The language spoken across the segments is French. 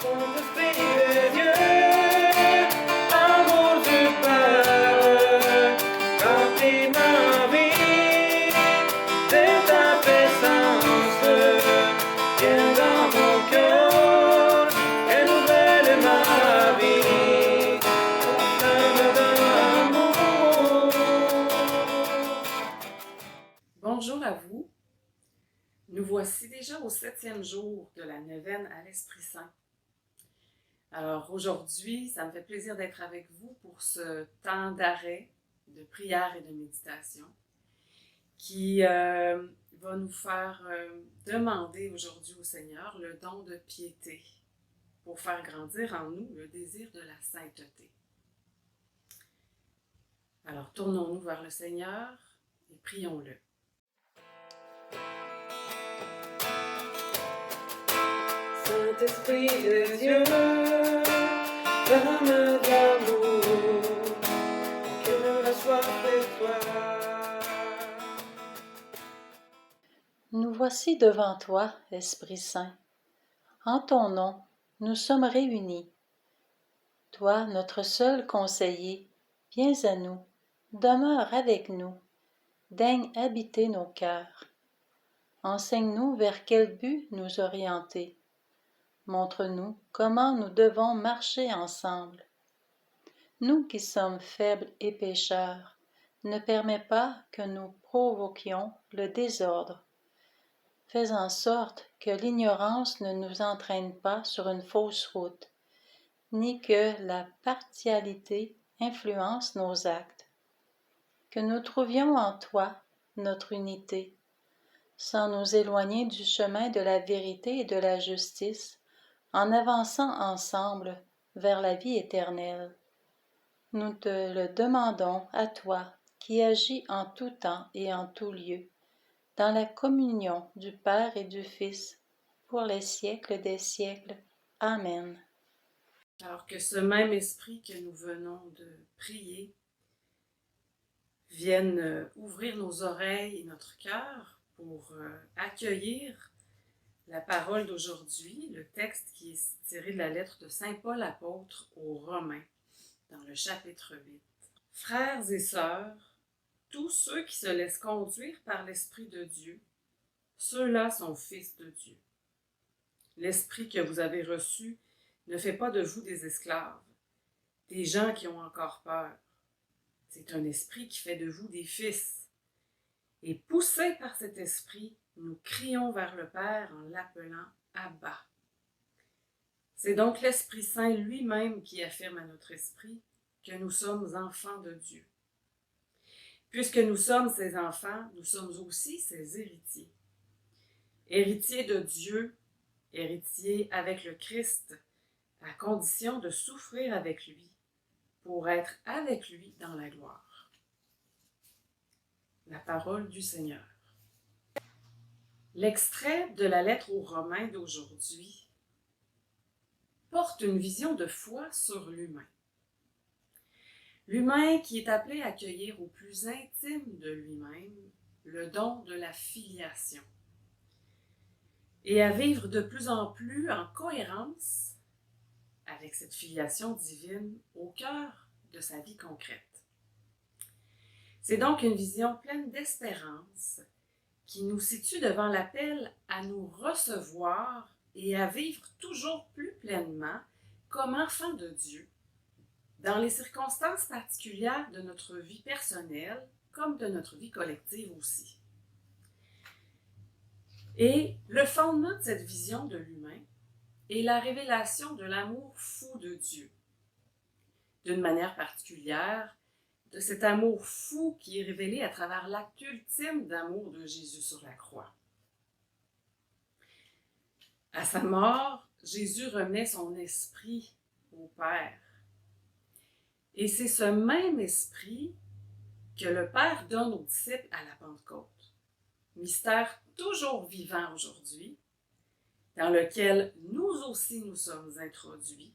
Saint-Esprit de Dieu, amour du Père, remplis ma vie de ta présence, viens dans mon cœur et nouvelle ma vie, flamme de l'amour. Bonjour à vous. Nous voici déjà au 7e jour de la neuvaine à l'Esprit Saint. Alors aujourd'hui, ça me fait plaisir d'être avec vous pour ce temps d'arrêt, de prière et de méditation qui va nous faire demander aujourd'hui au Seigneur le don de piété pour faire grandir en nous le désir de la sainteté. Alors tournons-nous vers le Seigneur et prions-le. Saint-Esprit de Dieu, flamme d'amour, que me soif de toi. Nous voici devant toi, Esprit Saint. En ton nom, nous sommes réunis. Toi, notre seul conseiller, viens à nous, demeure avec nous, daigne habiter nos cœurs. Enseigne-nous vers quel but nous orienter. Montre-nous comment nous devons marcher ensemble. Nous qui sommes faibles et pécheurs, ne permets pas que nous provoquions le désordre. Fais en sorte que l'ignorance ne nous entraîne pas sur une fausse route, ni que la partialité influence nos actes. Que nous trouvions en toi notre unité, sans nous éloigner du chemin de la vérité et de la justice, en avançant ensemble vers la vie éternelle. Nous te le demandons à toi, qui agis en tout temps et en tout lieu, dans la communion du Père et du Fils, pour les siècles des siècles. Amen. Alors que ce même esprit que nous venons de prier vienne ouvrir nos oreilles et notre cœur pour accueillir la parole d'aujourd'hui, le texte qui est tiré de la lettre de Saint Paul apôtre aux Romains, dans le chapitre 8. Frères et sœurs, tous ceux qui se laissent conduire par l'Esprit de Dieu, ceux-là sont fils de Dieu. L'Esprit que vous avez reçu ne fait pas de vous des esclaves, des gens qui ont encore peur. C'est un esprit qui fait de vous des fils. Et poussés par cet esprit, nous crions vers le Père en l'appelant Abba. C'est donc l'Esprit Saint lui-même qui affirme à notre esprit que nous sommes enfants de Dieu. Puisque nous sommes ses enfants, nous sommes aussi ses héritiers. Héritiers de Dieu, héritiers avec le Christ, à condition de souffrir avec lui, pour être avec lui dans la gloire. La parole du Seigneur. L'extrait de la lettre aux Romains d'aujourd'hui porte une vision de foi sur l'humain. L'humain qui est appelé à accueillir au plus intime de lui-même le don de la filiation et à vivre de plus en plus en cohérence avec cette filiation divine au cœur de sa vie concrète. C'est donc une vision pleine d'espérance qui nous situe devant l'appel à nous recevoir et à vivre toujours plus pleinement comme enfants de Dieu, dans les circonstances particulières de notre vie personnelle comme de notre vie collective aussi. Et le fondement de cette vision de l'humain est la révélation de l'amour fou de Dieu. D'une manière particulière, de cet amour fou qui est révélé à travers l'acte ultime d'amour de Jésus sur la croix. À sa mort, Jésus remet son esprit au Père. Et c'est ce même esprit que le Père donne aux disciples à la Pentecôte. Mystère toujours vivant aujourd'hui, dans lequel nous aussi nous sommes introduits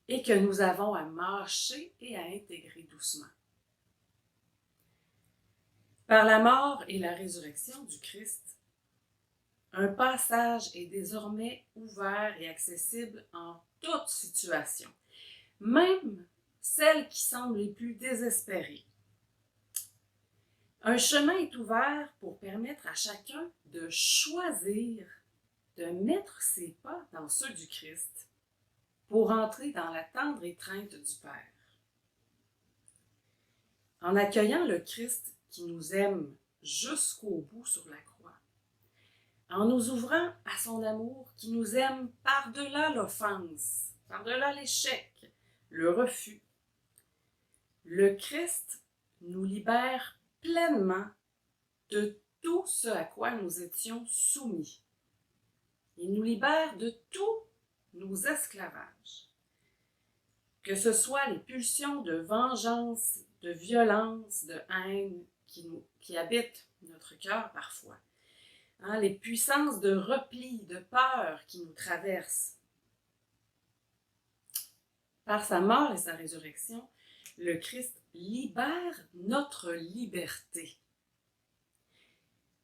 et que nous avons à mâcher et à intégrer doucement. Par la mort et la résurrection du Christ, Un passage est désormais ouvert et accessible en toute situation, même celles qui semblent les plus désespérées. Un chemin est ouvert pour permettre à chacun de choisir de mettre ses pas dans ceux du Christ pour entrer dans la tendre étreinte du Père. En accueillant le Christ qui nous aime jusqu'au bout sur la croix, en nous ouvrant à son amour qui nous aime par-delà l'offense, par-delà l'échec, le refus, le Christ nous libère pleinement de tout ce à quoi nous étions soumis. Il nous libère de tous nos esclavages. Que ce soit les pulsions de vengeance, de violence, de haine qui habitent notre cœur parfois. Les puissances de repli, de peur qui nous traversent. Par sa mort et sa résurrection, le Christ libère notre liberté.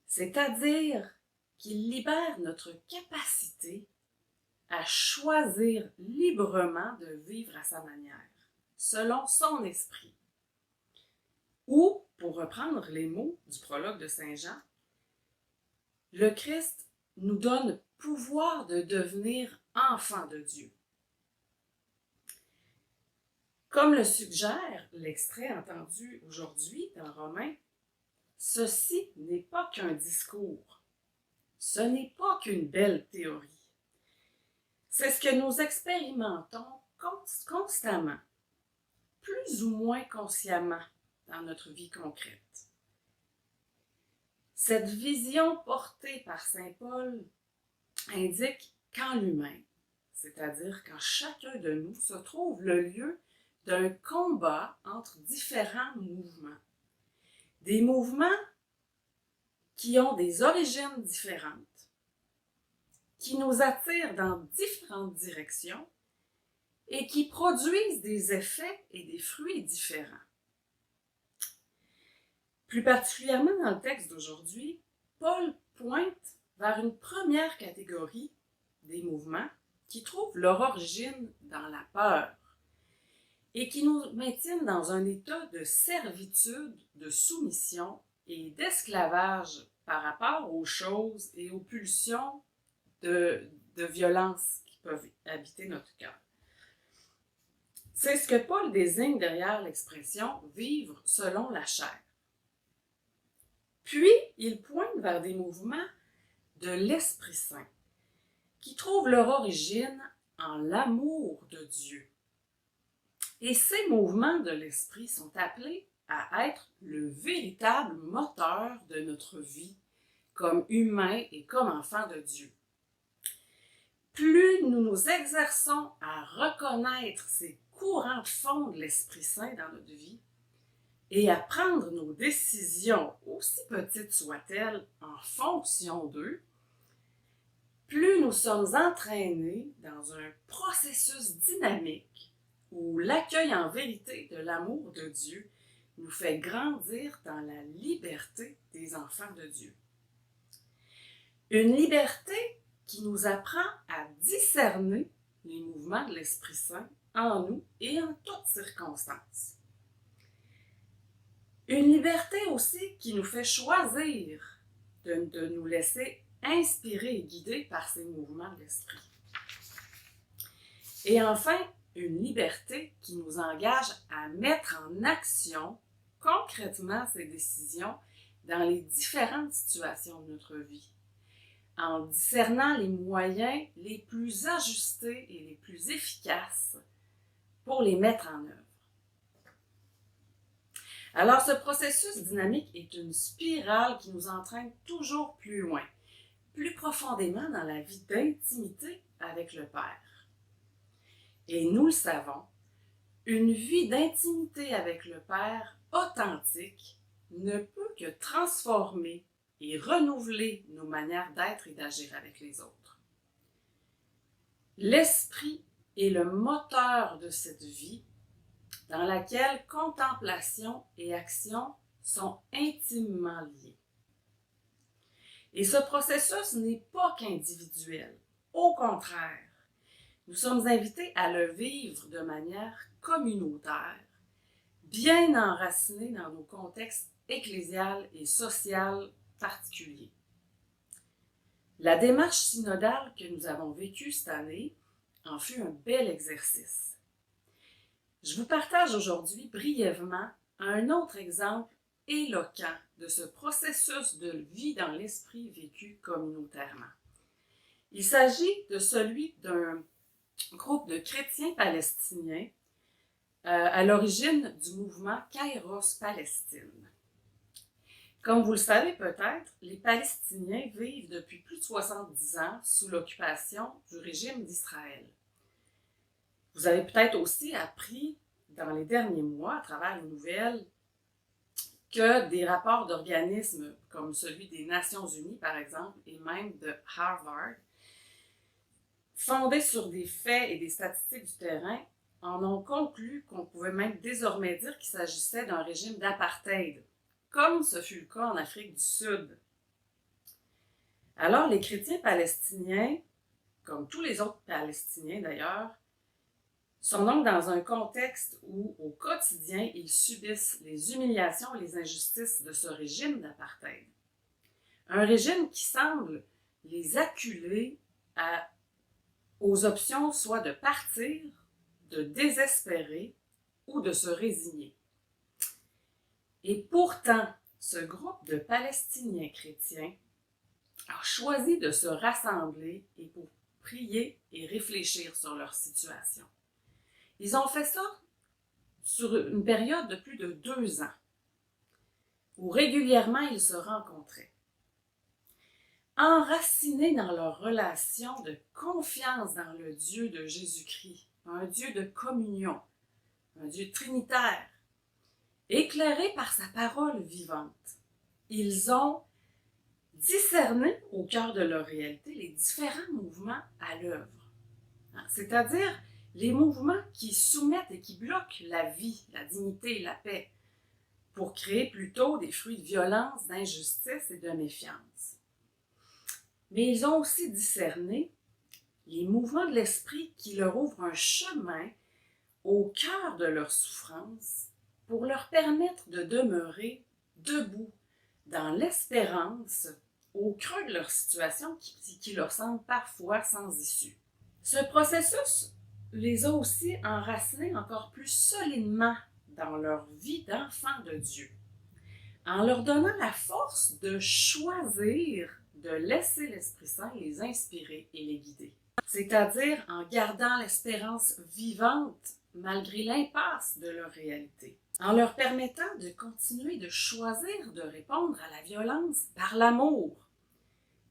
C'est-à-dire qu'il libère notre capacité à choisir librement de vivre à sa manière, selon son esprit. Ou, pour reprendre les mots du prologue de Saint Jean, le Christ nous donne pouvoir de devenir enfants de Dieu. Comme le suggère l'extrait entendu aujourd'hui dans Romains, ceci n'est pas qu'un discours, ce n'est pas qu'une belle théorie. C'est ce que nous expérimentons constamment, plus ou moins consciemment dans notre vie concrète. Cette vision portée par saint Paul indique qu'en l'humain, c'est-à-dire qu'en chacun de nous, se trouve le lieu d'un combat entre différents mouvements. Des mouvements qui ont des origines différentes, qui nous attirent dans différentes directions et qui produisent des effets et des fruits différents. Plus particulièrement dans le texte d'aujourd'hui, Paul pointe vers une première catégorie des mouvements qui trouvent leur origine dans la peur et qui nous maintiennent dans un état de servitude, de soumission et d'esclavage par rapport aux choses et aux pulsions de violence qui peuvent habiter notre cœur. C'est ce que Paul désigne derrière l'expression « vivre selon la chair ». Puis, il pointe vers des mouvements de l'Esprit Saint qui trouvent leur origine en l'amour de Dieu. Et ces mouvements de l'Esprit sont appelés à être le véritable moteur de notre vie comme humains et comme enfants de Dieu. Plus nous nous exerçons à reconnaître ces courants de fond de l'Esprit Saint dans notre vie et à prendre nos décisions, aussi petites soient-elles, en fonction d'eux, plus nous sommes entraînés dans un processus dynamique où l'accueil en vérité de l'amour de Dieu nous fait grandir dans la liberté des enfants de Dieu. Une liberté qui nous apprend à discerner les mouvements de l'Esprit Saint en nous et en toutes circonstances. Une liberté aussi qui nous fait choisir de nous laisser inspirer et guider par ces mouvements de l'Esprit. Et enfin, une liberté qui nous engage à mettre en action concrètement ces décisions dans les différentes situations de notre vie, en discernant les moyens les plus ajustés et les plus efficaces pour les mettre en œuvre. Alors, ce processus dynamique est une spirale qui nous entraîne toujours plus loin, plus profondément dans la vie d'intimité avec le Père. Et nous le savons, une vie d'intimité avec le Père authentique ne peut que transformer et renouveler nos manières d'être et d'agir avec les autres. L'Esprit est le moteur de cette vie dans laquelle contemplation et action sont intimement liées. Et ce processus n'est pas qu'individuel. Au contraire, nous sommes invités à le vivre de manière communautaire, bien enracinés dans nos contextes ecclésial et social particuliers. La démarche synodale que nous avons vécue cette année en fut un bel exercice. Je vous partage aujourd'hui brièvement un autre exemple éloquent de ce processus de vie dans l'esprit vécu communautairement. Il s'agit de celui d'un groupe de chrétiens palestiniens à l'origine du mouvement Kairos Palestine. Comme vous le savez peut-être, les Palestiniens vivent depuis plus de 70 ans sous l'occupation du régime d'Israël. Vous avez peut-être aussi appris dans les derniers mois, à travers les nouvelles, que des rapports d'organismes comme celui des Nations Unies, par exemple, et même de Harvard, fondés sur des faits et des statistiques du terrain, en ont conclu qu'on pouvait même désormais dire qu'il s'agissait d'un régime d'apartheid, comme ce fut le cas en Afrique du Sud. Alors, les chrétiens palestiniens, comme tous les autres Palestiniens d'ailleurs, sont donc dans un contexte où, au quotidien, ils subissent les humiliations et les injustices de ce régime d'apartheid. Un régime qui semble les acculer aux options soit de partir, de désespérer ou de se résigner. Et pourtant, ce groupe de Palestiniens chrétiens a choisi de se rassembler et pour prier et réfléchir sur leur situation. Ils ont fait ça sur une période de plus de 2 ans, où régulièrement ils se rencontraient. Enracinés dans leur relation de confiance dans le Dieu de Jésus-Christ, un Dieu de communion, un Dieu trinitaire, éclairés par sa parole vivante, ils ont discerné au cœur de leur réalité les différents mouvements à l'œuvre, c'est-à-dire les mouvements qui soumettent et qui bloquent la vie, la dignité et la paix, pour créer plutôt des fruits de violence, d'injustice et de méfiance. Mais ils ont aussi discerné les mouvements de l'esprit qui leur ouvrent un chemin au cœur de leur souffrance pour leur permettre de demeurer debout dans l'espérance au creux de leur situation qui leur semble parfois sans issue. Ce processus les a aussi enracinés encore plus solidement dans leur vie d'enfants de Dieu, en leur donnant la force de choisir de laisser l'Esprit Saint les inspirer et les guider. C'est-à-dire en gardant l'espérance vivante malgré l'impasse de leur réalité, en leur permettant de continuer de choisir de répondre à la violence par l'amour,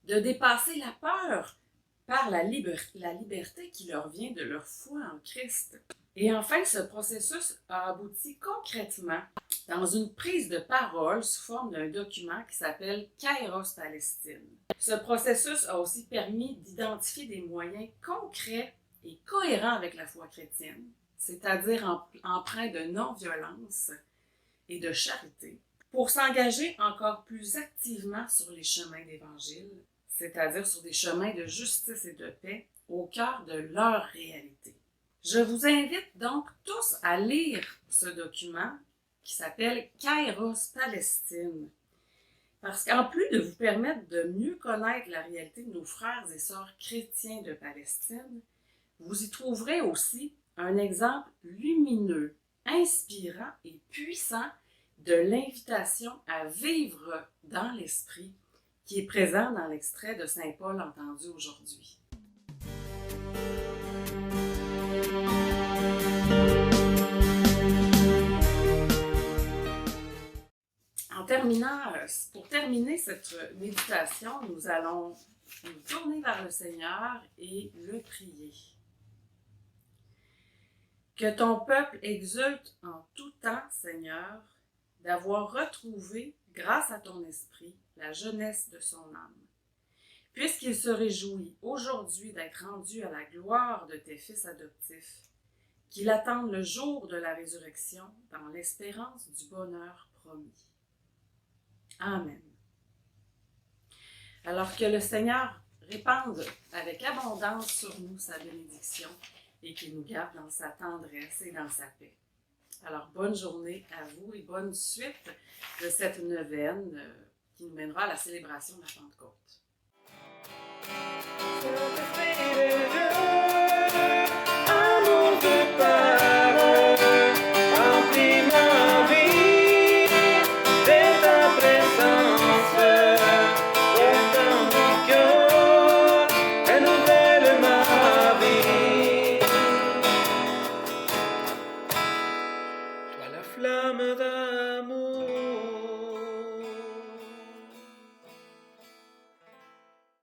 de dépasser la peur par la liberté qui leur vient de leur foi en Christ. Et enfin, ce processus a abouti concrètement dans une prise de parole sous forme d'un document qui s'appelle Kairos Palestine. Ce processus a aussi permis d'identifier des moyens concrets et cohérents avec la foi chrétienne, c'est-à-dire empreints de non-violence et de charité, pour s'engager encore plus activement sur les chemins d'Évangile, c'est-à-dire sur des chemins de justice et de paix au cœur de leur réalité. Je vous invite donc tous à lire ce document qui s'appelle Kairos Palestine, parce qu'en plus de vous permettre de mieux connaître la réalité de nos frères et sœurs chrétiens de Palestine, vous y trouverez aussi un exemple lumineux, inspirant et puissant de l'invitation à vivre dans l'esprit qui est présent dans l'extrait de Saint Paul entendu aujourd'hui. Pour terminer cette méditation, nous allons nous tourner vers le Seigneur et le prier. Que ton peuple exulte en tout temps, Seigneur, d'avoir retrouvé, grâce à ton esprit, la jeunesse de son âme. Puisqu'il se réjouit aujourd'hui d'être rendu à la gloire de tes fils adoptifs, qu'il attende le jour de la résurrection dans l'espérance du bonheur promis. Amen. Alors que le Seigneur répande avec abondance sur nous sa bénédiction et qu'il nous garde dans sa tendresse et dans sa paix. Alors, bonne journée à vous et bonne suite de cette neuvaine qui nous mènera à la célébration de la Pentecôte.